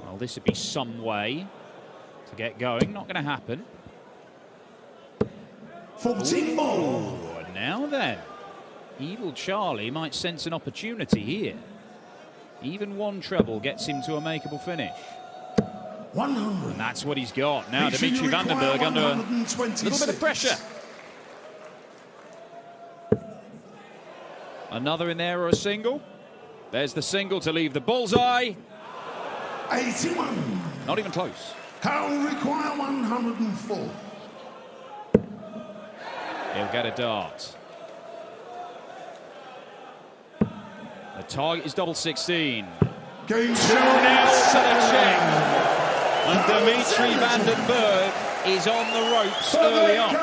Well, this would be some way to get going. Not going to happen. 44. Ooh, now then, Evil Charlie might sense an opportunity here. Even one treble gets him to a makeable finish. 100. And that's what he's got. Now Dimitri Vandenberg under a little bit of pressure. Another in there or a single. There's the single to leave the bullseye. 81. Not even close. Carroll require 104. He'll get a dart. The target is double 16. Game 2-0 to the Czech. And Dimitri Vandenberg is on the ropes early on.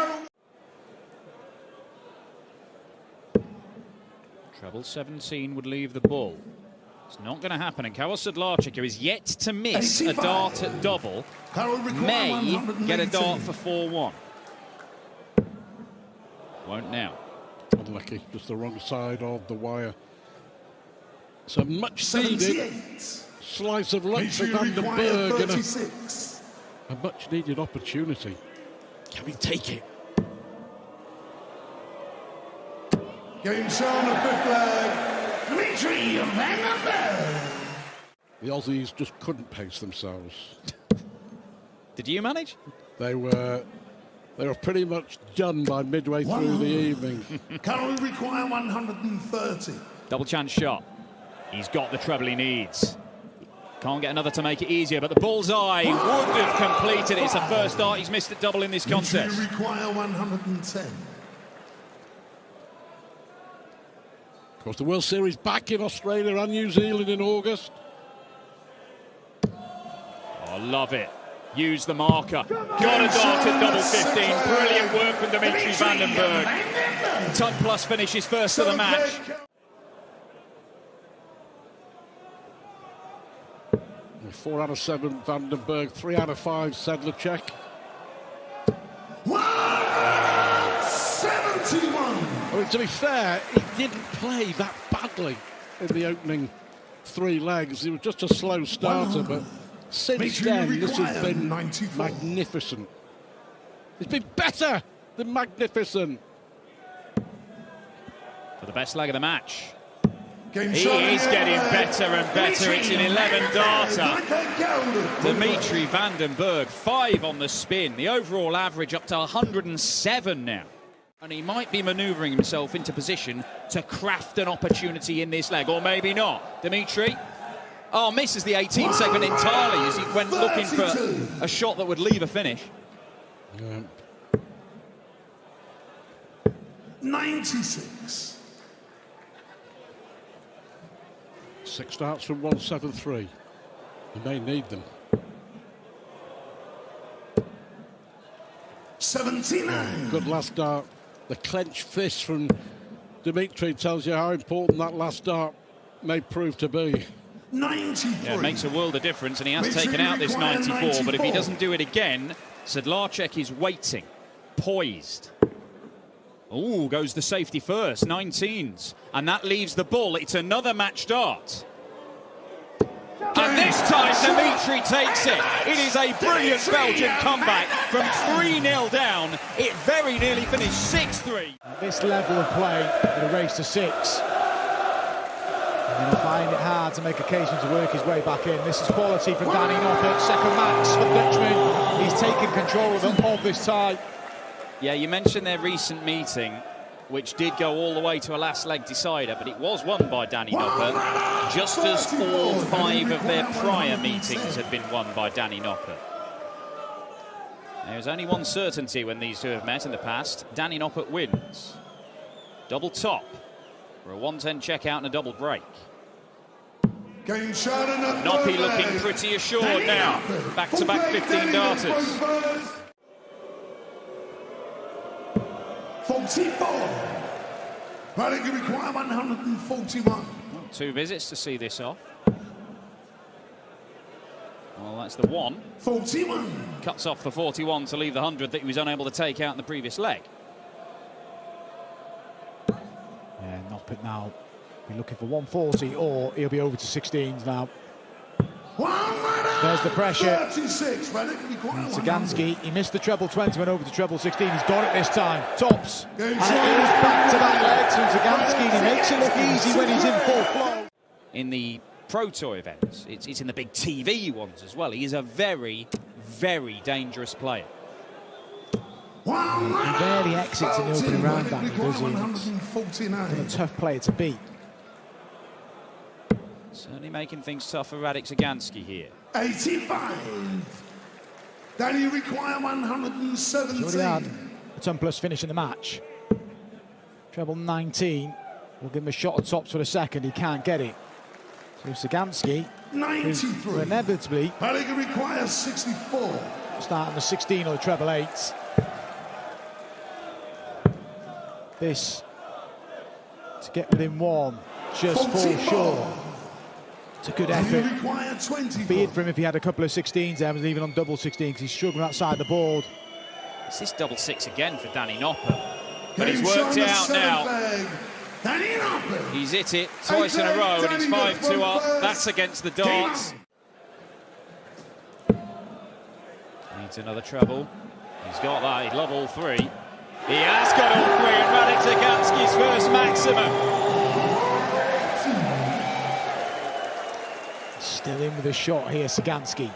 Treble 17 would leave the bull. It's not going to happen, and Karol Sedlarczyk, who is yet to miss 85. a dart at double, may get a dart for 4-1. Won't now. Unlucky, just the wrong side of the wire. So much needed slice of luck for Vandenberg and a much needed opportunity. Can he take it? Game shown at fifth leg. Dimitri Vandenberg. The Aussies just couldn't pace themselves. Did you manage? They were pretty much done by midway through the evening. Carroll require 130. Double chance shot. He's got the treble he needs. Can't get another to make it easier, but the bullseye would have completed it. It's the first dart he's missed at double in this contest. Dimitri require 110. Of course, the World Series back in Australia and New Zealand in August. Oh, love it. Use the marker. Got a dart at double 15. Brilliant work from Dimitri Vandenberg. Tug plus finishes first of the match. Four out of 7, Vandenberg. 3 out of 5, Sedlarczyk. 171. I mean, to be fair, he didn't play that badly in the opening 3 legs. He was just a slow starter, but since then, this has been magnificent. It's been better than magnificent. For the best leg of the match. He Game is getting better and better. It's an 11-darter. Dimitri Vandenberg, 5 on the spin. The overall average up to 107 now. And he might be manoeuvring himself into position to craft an opportunity in this leg, or maybe not. Dimitri, oh, misses the 18 segment entirely as he went looking for a shot that would leave a finish. 96. 6 darts from 173. He may need them. 79. Good last dart. The clenched fist from Dimitri tells you how important that last dart may prove to be. 93. Yeah, it makes a world of difference, and he has taken out this 94, but if he doesn't do it again, Sedlarczyk is waiting, poised. Oh, goes the safety first, 19s, and that leaves the bull. It's another match dart. And this time, Dimitri takes it. It is a brilliant Belgian comeback from 3-0 down. It very nearly finished 6-3. At this level of play, in a race to 6, and he'll find it hard to make occasion to work his way back in. This is quality from Danny Noppert. Second match for Dutchman. He's taken control of this tie. Yeah, you mentioned their recent meeting, which did go all the way to a last leg decider, but it was won by Danny Noppert, just as all 5 of their prior meetings had been won by Danny Noppert. There's only one certainty when these two have met in the past. Danny Noppert wins. Double top for a 110 check out and a double break. Noppy looking pretty assured now. Back-to-back 15 darters. 44. Running require 141. 2 visits to see this off. Well, that's the 1. 41. Cuts off the 41 to leave the 100 that he was unable to take out in the previous leg. Yeah, Noppert now be looking for 140, or he'll be over to 16s now. There's the pressure. 36, Sagansky, he missed the treble 20, went over to treble 16. He's got it this time. Tops. And it is back to back legs from Sagansky. He makes it look easy when he's in full flow. In the Pro Tour events, it's in the big TV ones as well. He is a very, very dangerous player. He barely exits in the opening round, does he? He's a tough player to beat. Certainly making things tough for Radek Sagansky here. 85. Danny require 117. He's already had a 10+ finish in the match. Treble 19. We'll give him a shot at tops for a second. He can't get it. So Sagansky, 93. Inevitably, requires 64. Starting the 16 or the treble 8s. This to get within one, just fall short. It's a good effort. Feared for him if he had a couple of 16s there, was even on double 16 because he's struggling outside the board. It's this double 6 again for Danny Nopper, but he's worked it out now. He's hit it twice in a row and he's 5-2 up. That's against the darts. Needs another treble. He's got that. He'd love all three. He has got all three, and Radek Sagansky's first maximum. Still in with a shot here, Sagansky.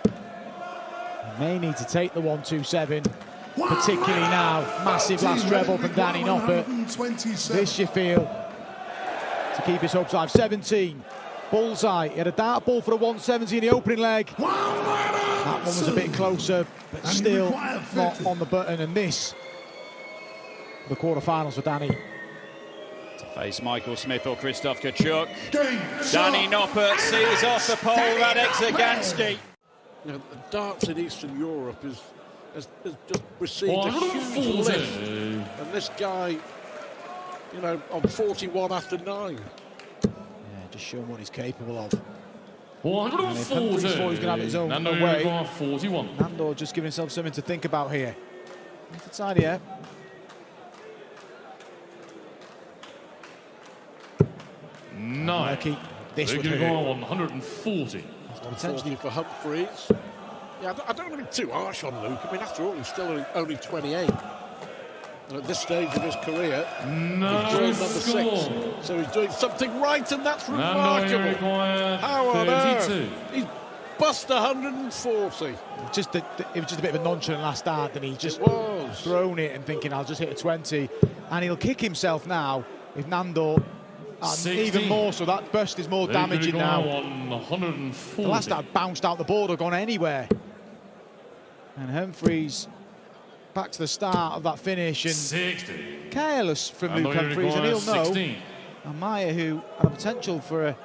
He may need to take the 1-2-7, particularly now. Massive last treble from Danny Nopper. This, you feel, to keep his hopes alive. 17, bullseye. He had a dart ball for a 170 in the opening leg. That one was a bit closer, but still not on the button. And this, the quarterfinals for Danny. To face Michael Smith or Krzysztof Kachuk. Danny Nopper sees off the pole Radek Sagansky. You know, the darts in Eastern Europe has just received a huge lift. And this guy, you know, on 41 after 9. Yeah, just showing what he's capable of. 140. He's going to have his own Nando way. 41. Nando just giving himself something to think about here. Inside here. Nine. This would hurt. hurt. 140. Potentially for Humphreys. Yeah, I don't want to be too harsh on Luke. I mean, after all, he's still only 28. And at this stage of his career, he's doing number 6. So he's doing something right, and that's remarkable. How on earth? He's bust 140. It was just a bit of a nonchalant last start, and he just thrown it and thinking, I'll just hit a 20. And he'll kick himself now if Nando... even more so, that burst is more damaging now. 140. The last start bounced out the board or gone anywhere. And Humphreys back to the start of that finish, and 60. Careless from Luke Humphreys, and he'll know. 16. And Maya, who had a potential for a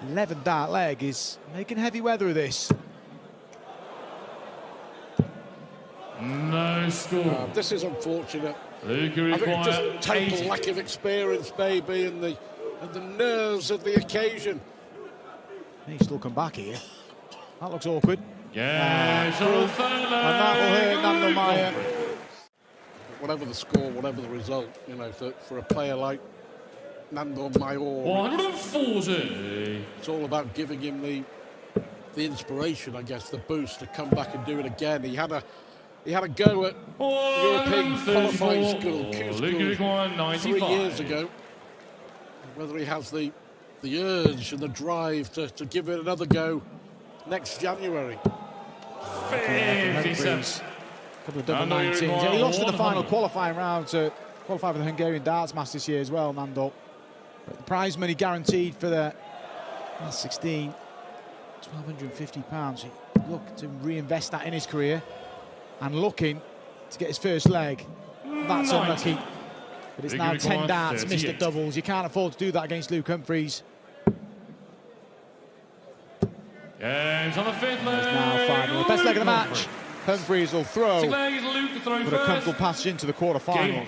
11 dart leg, is making heavy weather of this. No score. This is unfortunate. Luke I think it's just total 80. lack of experience, maybe, and the nerves of the occasion. He's still come back here. That looks awkward. Yeah, and that will hurt Nando Maya. Whatever the score, whatever the result, you know, for a player like Nando Maya, 140. it's all about giving him the inspiration, I guess, the boost to come back and do it again. He had a go at European qualifying school, Q school 3 years ago. Whether he has the urge and the drive to give it another go next January. 57. Couple of double 19s. Yeah, he lost in the final qualifying round to qualify for the Hungarian Darts Masters this year as well, Nando. But the prize money guaranteed for the last 16, £1,250. So look to reinvest that in his career. And looking to get his first leg. That's unlucky. But it's now 10 darts, missed at doubles. You can't afford to do that against Luke Humphreys. Games on the fifth leg. Now final. Best leg of the match. Humphreys will throw. Put a comfortable passage into the quarterfinals.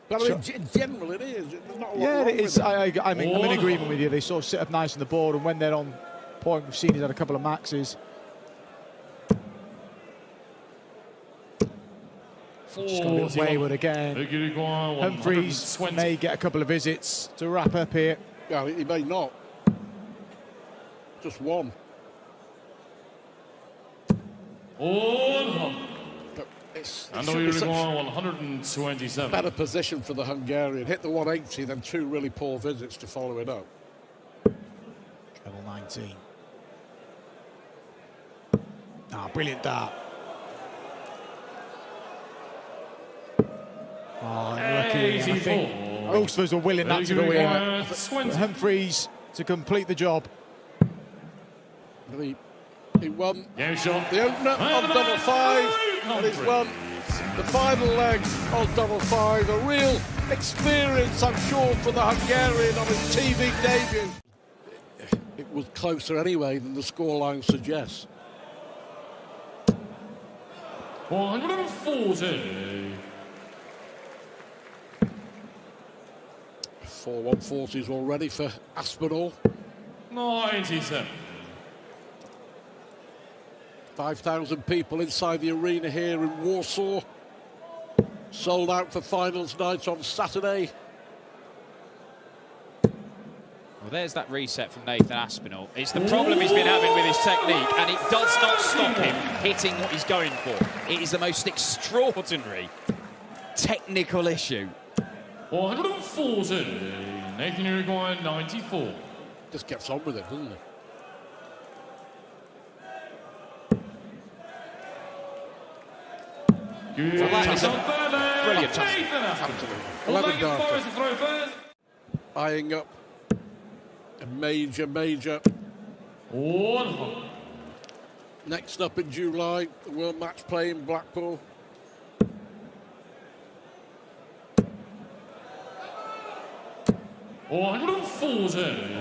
But I mean, in general, it is. There's not a lot yeah, it is. I'm in Oh. agreement with you. They sort of sit up nice on the board, and when they're on point, we've seen he's had a couple of maxes. Just got a bit wayward again. Humphreys may get a couple of visits to wrap up here. Yeah, he may not. just one. But It and should we be such require 127. better position for the Hungarian. Hit the 180, then 2 really poor visits to follow it up. Treble 19. Brilliant dart. Oh, lucky. I think most of us were willing that to go in. Humphreys to complete the job. He won Game shot. the opener on double 5, and he's won the final leg on double 5. A real experience, I'm sure, for the Hungarian on his TV debut. It was closer anyway than the scoreline suggests. 140. 4 140s already for Aspinall. 97. 5,000 people inside the arena here in Warsaw. Sold out for finals night on Saturday. Well, there's that reset from Nathan Aspinall. It's the problem he's been having with his technique, and it does not stop him hitting what he's going for. It is the most extraordinary technical issue. 140. Nathan, you require 94. Just gets on with it, doesn't he? Good. Brilliant touch. Nathan Aspinall. 11 darter. Boris to throw first. Eyeing up a major 100. next up in July, the World Match Play in Blackpool. Well,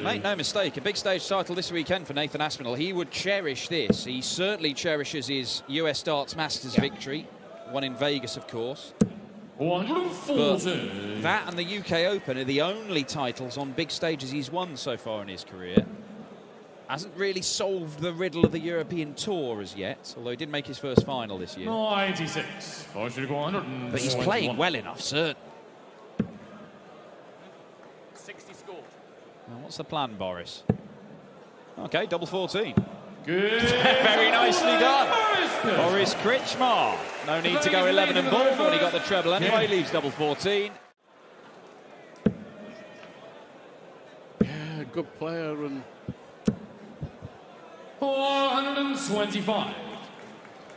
make no mistake, a big stage title this weekend for Nathan Aspinall. He would cherish this. He certainly cherishes his US Darts Masters victory, won in Vegas, of course. 140. But that and the UK Open are the only titles on big stages he's won so far in his career. Hasn't really solved the riddle of the European Tour as yet, although he did make his first final this year. 96. Boris should go 100. But he's playing well enough, certainly. 60 scored. Now, what's the plan, Boris? Okay, double 14. Good. Very nicely done. Boris Kritschmar. No need to go 11 and ball when he got the treble anyway. Leaves double 14. Yeah, good player. And 425. I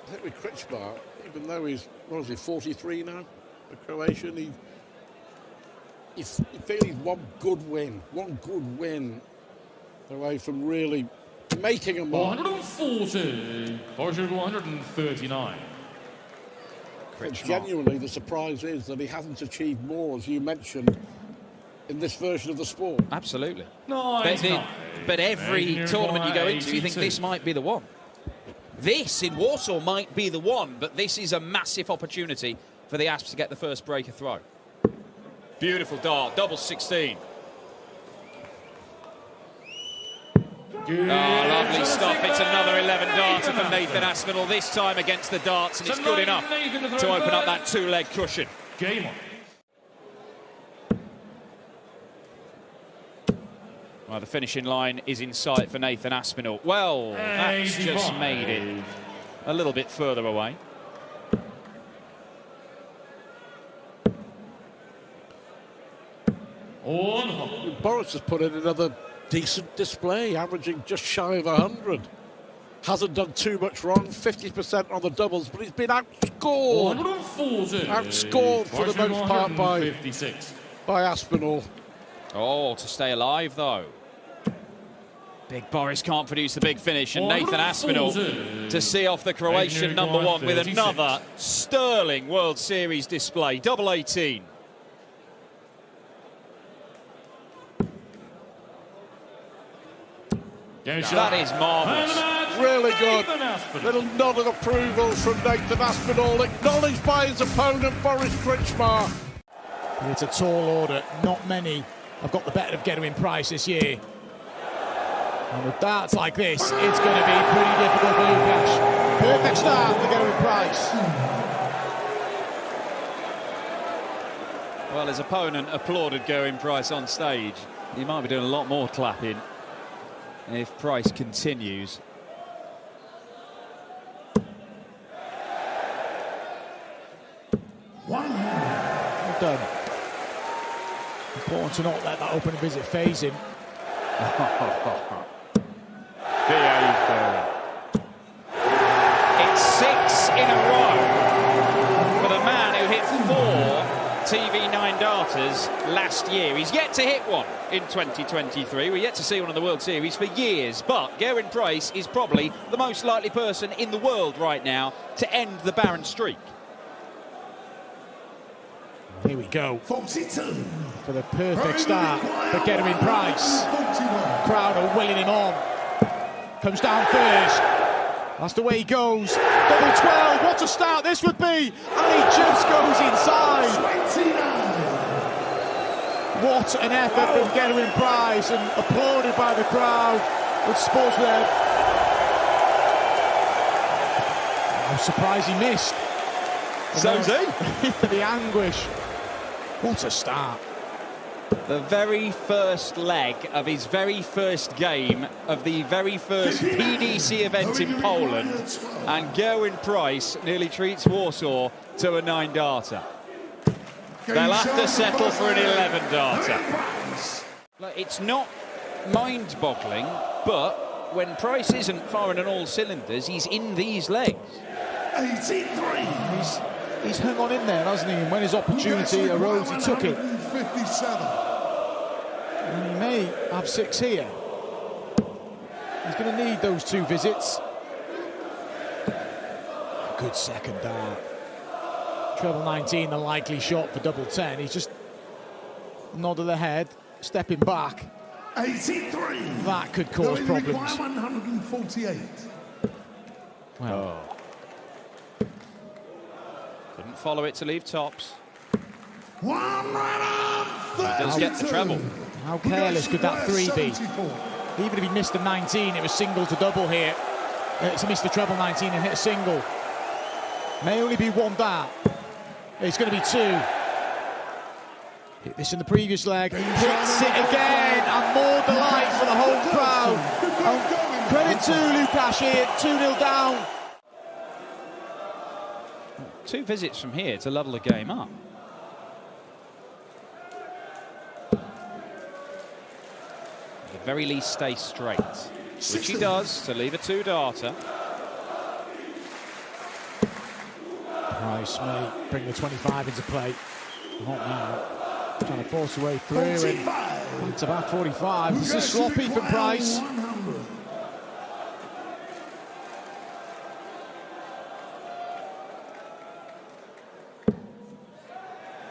think with Kritschmar, even though he's, what is he, 43 now, the Croatian, he feels he's one good win away from really making a mark. 140. Boris should go 139. Genuinely, the surprise is that he hasn't achieved more, as you mentioned, in this version of the sport. Absolutely. But But every tournament you go into, you think this might be the one. This in Warsaw might be the one, but this is a massive opportunity for the Asps to get the first breaker throw. Beautiful dart, double 16. Good. Oh, lovely stuff. It's another 11 darter from Nathan Aspinall, this time against the darts, and it's good enough to open up that 2-leg cushion. Game on. Well, the finishing line is in sight for Nathan Aspinall. Well, that's just made it a little bit further away. Boris has put in another decent display, averaging just shy of 100. Hasn't done too much wrong, 50% on the doubles, but he's been outscored. 140. Outscored for the most part by Aspinall. Oh, to stay alive, though. Big Boris can't produce the big finish, and Nathan Aspinall to see off the Croatian number one with another sterling World Series display. Double 18. That is marvellous. Really good. Little nod of approval from Nathan Aspinall, acknowledged by his opponent, Boris Kritschmar. It's a tall order. Not many have got the better of Gerwyn Price this year. And with darts like this, it's going to be pretty difficult for Lukasz. Perfect start for Gerwyn Price. Well, his opponent applauded Gerwyn Price on stage. He might be doing a lot more clapping. if Price continues. Well done. Important to not let that opening visit phase him. It's 6 in a row for the man who hit 4 TV9 darters last year. He's yet to hit one in 2023. We're yet to see one in the World Series for years, but Gerwyn Price is probably the most likely person in the world right now to end the barren streak. Here we go. 42. For the perfect start for Gerwyn Price. Crowd are willing him on. Comes down first. That's the way he goes. Double 12. What a start this would be. And he just goes inside. 29. What an effort from Gerwyn Price, and applauded by the crowd with Sportswear. I'm surprised he missed. So's he. The anguish. What a start. The very first leg of his very first game of the very first PDC event in Poland, and Gerwyn Price nearly treats Warsaw to a 9-darter. They'll have to settle for an 11-darter. It's not mind-boggling, but when Price isn't firing on all cylinders, he's in these legs. 83. He's hung on in there, hasn't he? And when his opportunity arose, he took it. 57. And he may have 6 here. He's going to need those 2 visits. Good second dart. Treble 19, the likely shot for double 10. He's just nodded the head, stepping back. 83. That could cause problems. 148. Well, Didn't follow it to leave tops. 132. He does get the treble. how careless could that 3 be? Even if he missed the 19, it was single to double here. To miss the treble 19 and hit a single. May only be 1 dart. It's going to be 2. Hit this in the previous leg. He hits it again, and more delight for the home crowd. Credit to Lukasz here, 2-0 down. 2 visits from here to level the game up. At the very least, stay straight, which he does to leave a 2-darter. Price may bring the 25 into play. Not now. Trying to force away through, and it's about 45. This is sloppy for Price.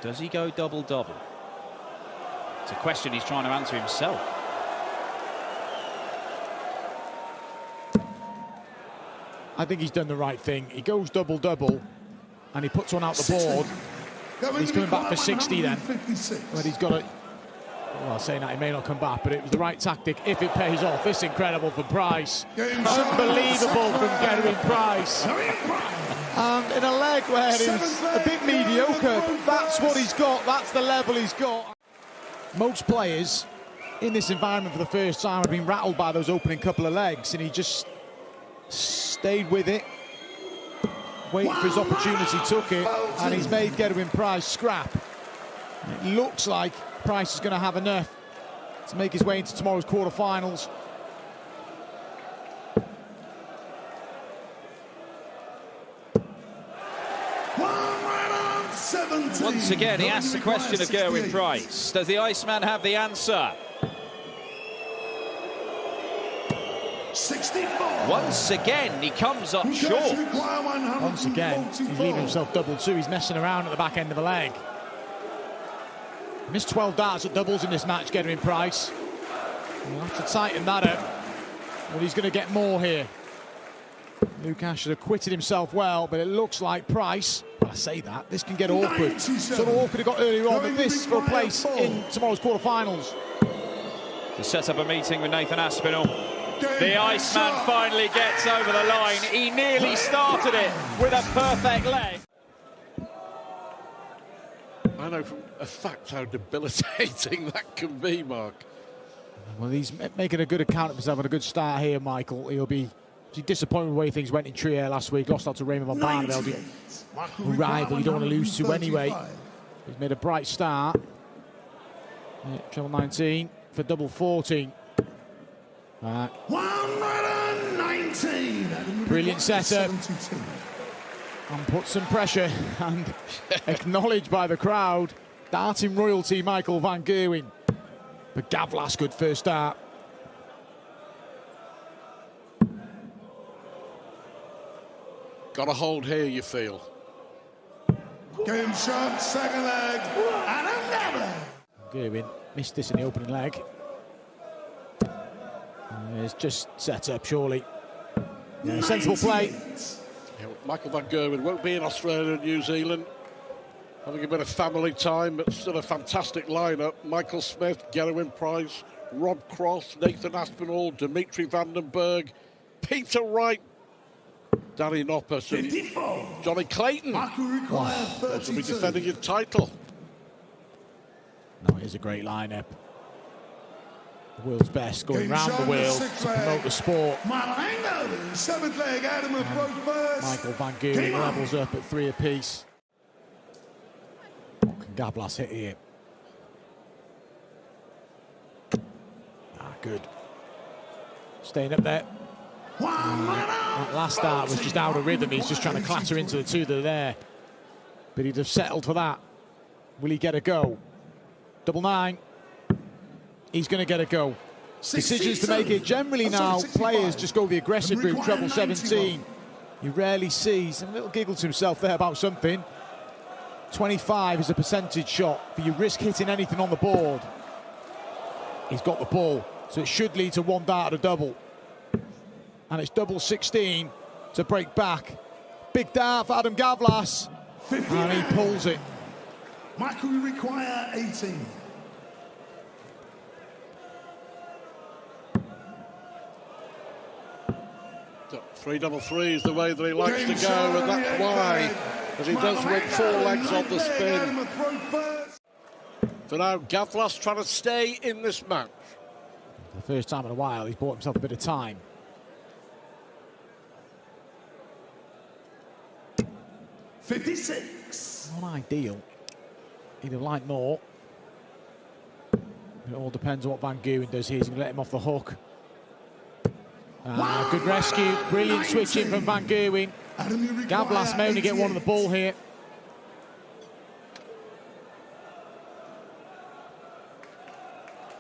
Does he go double-double? It's a question he's trying to answer himself. I think he's done the right thing. He goes double-double, and he puts one out the board. He's coming back for 60 then. But he's got to... Well, saying that, he may not come back, but it was the right tactic if it pays off. It's incredible for Price. Unbelievable from Gerwyn Price. And in a leg where he's a bit mediocre, that's what he's got. That's the level he's got. Most players in this environment for the first time have been rattled by those opening couple of legs, and he just stayed with it. Waited for his opportunity, took it, and he's made Gerwyn Price scrap. It looks like Price is going to have enough to make his way into tomorrow's quarterfinals. Once again, he asks the question of Gerwyn Price. Does the Iceman have the answer? 64. Once again, he comes up short. Once again, he's leaving himself double 2. He's messing around at the back end of the leg. Missed 12 darts at doubles in this match, Gerwyn Price. He'll have to tighten that up, but he's going to get more here. Lukasz should have quitted himself well, but it looks like Price, well, I say that, this can get awkward. Sort of awkward it got earlier on, but this for a place in tomorrow's quarterfinals. To set up a meeting with Nathan Aspinall. The Iceman finally gets over the line. He nearly started it with a perfect leg. I know from a fact how debilitating that can be, Mark. Well, he's making a good account of himself and a good start here, Michael. He'll be disappointed with the way things went in Trier last week. Lost out to Raymond van Barneveld, a rival you don't want to lose to anyway. He's made a bright start. Treble 19 for double 14. 119. Brilliant setup. And put some pressure and acknowledged by the crowd. Darting royalty, Michael van Gerwen. But Gavlas, good first start. Got a hold here, you feel. Game shot, second leg, and another. Gerwen missed this in the opening leg. It's just set up, surely. Yeah, sensible play. Yeah, Michael van Gerwen won't be in Australia and New Zealand. Having a bit of family time, but still a fantastic lineup. Michael Smith, Gerwin Price, Rob Cross, Nathan Aspinall, Dimitri Vandenberg, Peter Wright, Danny Noppert, and Johnny Clayton. Those will be defending his title. No, here's a great lineup. The world's best, going round the world to promote the sport. Seventh leg, Adam broke first. Michael van Gerwen levels up at 3 apiece. What can Gavlas hit here? Good. Staying up there. That last start was just out of rhythm. He's just trying to clatter into the two that are there. But he'd have settled for that. Will he get a go? Double 9. He's going to get a go. Decisions to make it. Generally now, players just go the aggressive route, treble 17. You rarely see. He's a little giggle to himself there about something. 25 is a percentage shot, but you risk hitting anything on the board. He's got the ball, so it should lead to one dart at a double. And it's double 16 to break back. Big dart for Adam Gavlas, and he pulls it. Michael, we require 18. Three double three is the way that he likes to go, and that's why, as he does win 4 legs on the spin. For now, Gavlas trying to stay in this match. For the first time in a while, he's bought himself a bit of time. 56. Not ideal. He'd have liked more. It all depends on what Van Gerwen does here. He's going to let him off the hook. Good rescue. Brilliant switching from Van Gerwen. Gavlas may only get one on the ball here.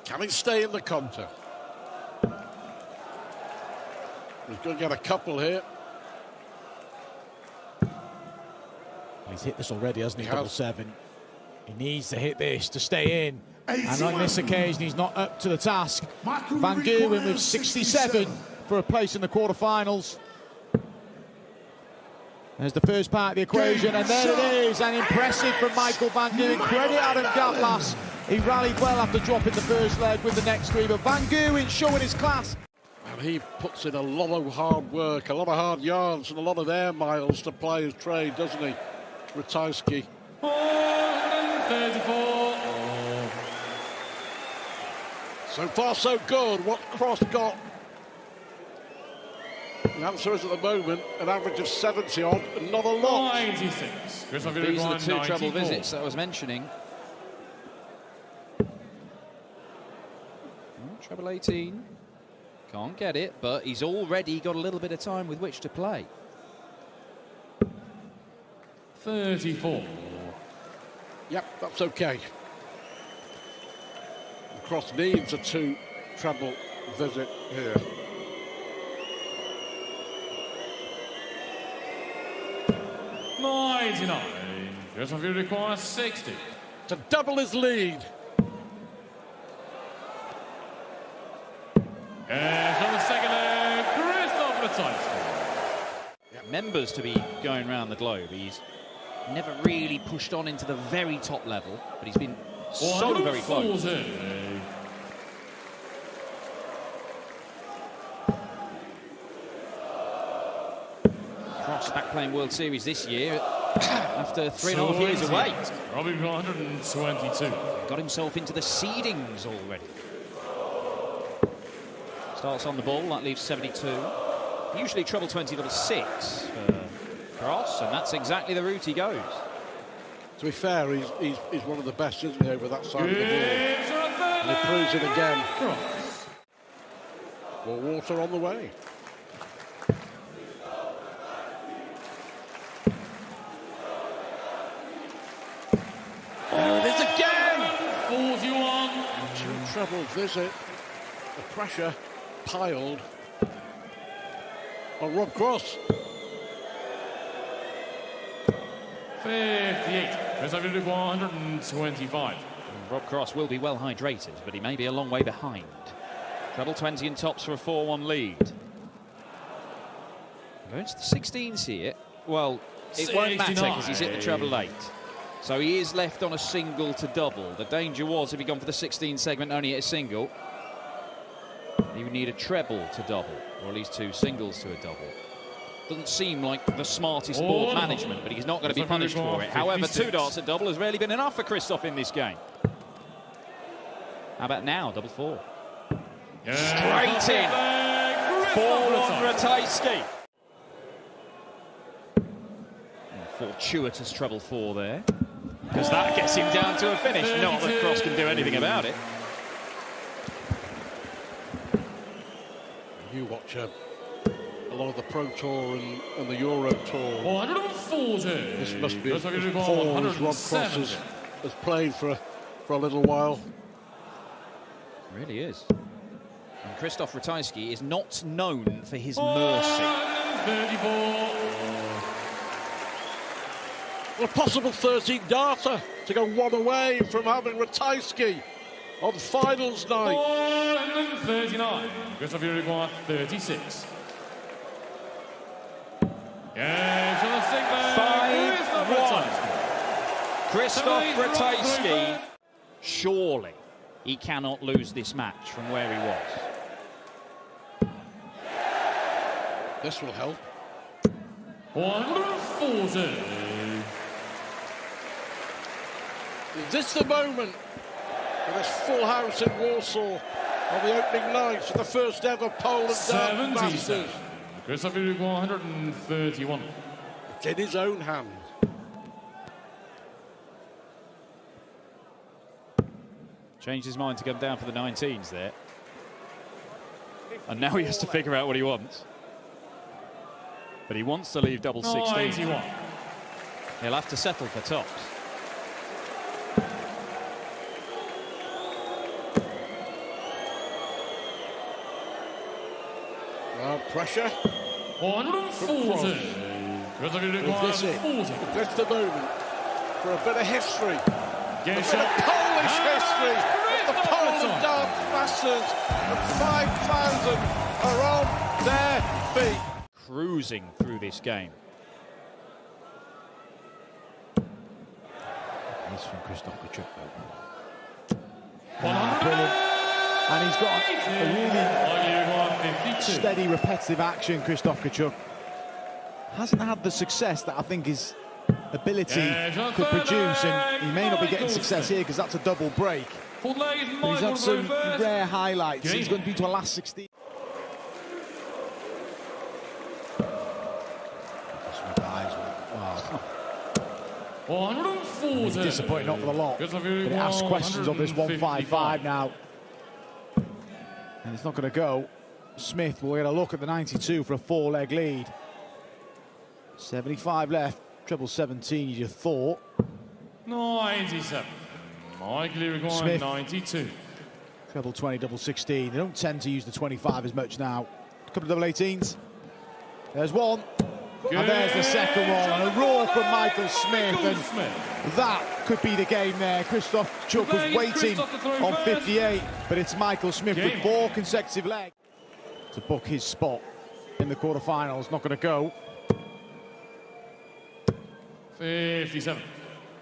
Can he stay in the counter? He's going to get a couple here. He's hit this already, hasn't he? Double 7. He needs to hit this to stay in. And on this occasion, he's not up to the task. Van Gerwen with 67 for a place in the quarterfinals. There's the first part of the equation, and there it is. And impressive from Michael van Gerwen. Credit Adam Gavlas. He rallied well after dropping the first leg with the next 3, but Van Gerwen showing his class. And he puts in a lot of hard work, a lot of hard yards, and a lot of air miles to play his trade, doesn't he? Ratajski. 434. So far, so good. What's Cross got? The answer is at the moment an average of 70 odd, not a lot. 96. These are the 2 treble visits that I was mentioning. Treble 18. Can't get it, but he's already got a little bit of time with which to play. 34. Yep, that's okay. Cross needs a 2 treble visit here. $99. Just if you require 60. To double his lead. And from the second leg, Christoph Ratajski. Members to be going around the globe. He's never really pushed on into the very top level, but he's been so very close. Cross back playing World Series this year after 3.5 years away. Robbie 122. Got himself into the seedings already. Starts on the ball, that leaves 72. Usually treble 20 double 6 for Cross, and that's exactly the route he goes. To be fair, he's one of the best, isn't he, over that side of the ball? And he proves it again. Well, water on the way. There it is again! 41. Two treble visit. The pressure piled on Rob Cross. 58. Chris O'Connor 125. Rob Cross will be well hydrated, but he may be a long way behind. Treble 20 in tops for a 4-1 lead. Going to the 16s here. Well, it won't matter because he's hit the treble 8. So he is left on a single to double. The danger was if he'd gone for the 16 segment and only hit a single, he would need a treble to double, or at least 2 singles to a double. Doesn't seem like the smartest board management, but he's not going to be punished for it. However, 2 darts at double has rarely been enough for Christoph in this game. How about now, double 4? Straight in. 4-1 Ratajski. Fortuitous treble 4 there, because that gets him down to a finish. Not that Cross can do anything about it. You watch a lot of the Pro Tour and the Euro Tour. 140. This must be as poor as Rob Cross has played for a little while. Really is. And Christoph Ratajski is not known for his mercy. 34. Well, a possible 13th darter to go one away from having Ratajski on finals night. 139. Christoph Uruguay 36. Yeah, so 5-1. Christoph Ratajski. Surely he cannot lose this match from where he was. This will help. 140. Is this the moment for this full house in Warsaw on the opening night for the first ever Poland Dart Masters? Christoph Uruguay 131. It's in his own hands. Changed his mind to come down for the 19s there. And now he has to figure out what he wants. But he wants to leave double 16. 81. He'll have to settle for tops. Pressure. 140. Christoph Uruguay Is this it? 40. That's the moment for a bit of history. A bit Gesha. of Polish history at the Poland Dart Masters. And 5,000 are on their feet. Cruising through this game. This from Christoph Kachuk. Brilliant. And he's got a really steady, repetitive action, Christoph Kachuk. Hasn't had the success that I think his ability could produce, and he may not be getting success here because that's a double break. But he's had some rare highlights. He's going to be to a last 16. Wow. 140. He's disappointing, not for the lot. But it asks questions of this 155 now. And it's not going to go. Smith will get a look at the 92 for a 4-leg lead. 75 left, treble 17, you'd have thought. 97. Michael Uruguay Smith. 92. Treble 20, double 16. They don't tend to use the 25 as much now. A couple of double 18s. There's one. And there's the second one. And a roar from Michael Smith. And that could be the game there. Christoph Kachuk was waiting on 58, but it's Michael Smith with 4 consecutive legs to book his spot in the quarterfinals. Not going to go. 57.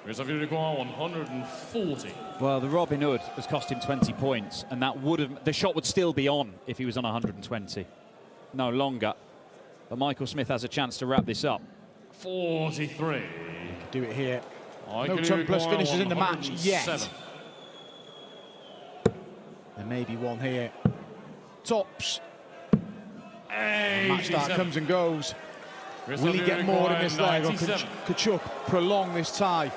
Christoph Uruguay 140. Well, the Robin Hood has cost him 20 points, and that would have, the shot would still be on if he was on 120. No longer. But Michael Smith has a chance to wrap this up. 43. Do it here. No Trump plus finishes in the match yet. There may be one here. Tops Match start comes and goes. Will he get more in this leg, or can Kachuk prolong this tie?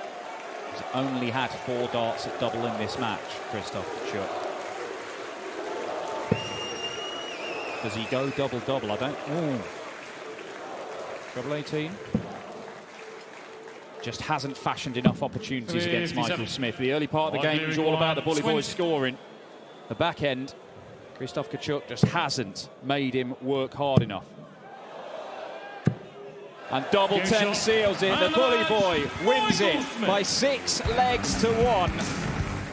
He's only had 4 darts at double in this match, Krzysztof Kachuk. Does he go double-double? I don't... Ooh. Treble 18. Just hasn't fashioned enough opportunities against Michael Smith. The early part of the game was all about the Bully Boys scoring. The back end, Krzysztof Kachuk just hasn't made him work hard enough. And double 10 seals it. The Bully Boy wins it by 6 legs to 1.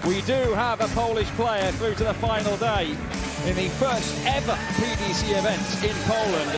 We do have a Polish player through to the final day in the first ever PDC event in Poland.